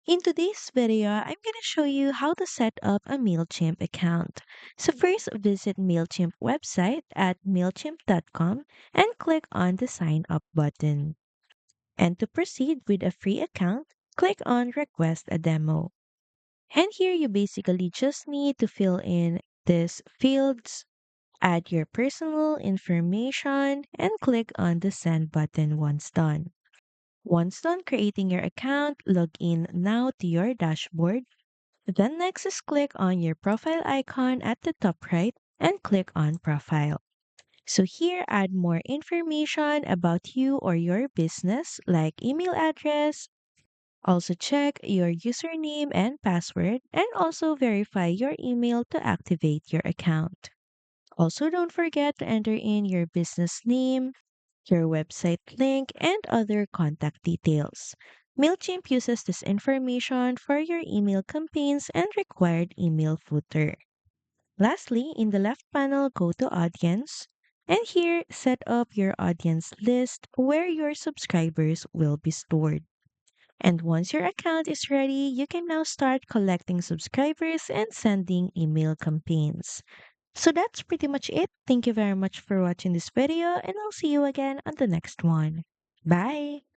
In today's video, I'm going to show you how to set up a Mailchimp account. So first, visit Mailchimp website at mailchimp.com and click on the sign up button. And to proceed with a free account, click on request a demo. And here you basically just need to fill in these fields, add your personal information, and click on the send button once done. Once done creating your account, log in now to your dashboard. Then next is click on your profile icon at the top right and click on profile. So here add more information about you or your business like email address. Also check your username and password and also verify your email to activate your account. Also don't forget to enter in your business name, your website link, and other contact details. MailChimp uses this information for your email campaigns and required email footer. Lastly, in the left panel, go to Audience, and here set up your audience list where your subscribers will be stored. And once your account is ready, you can now start collecting subscribers and sending email campaigns. So that's pretty much it. Thank you very much for watching this video, and I'll see you again on the next one. Bye!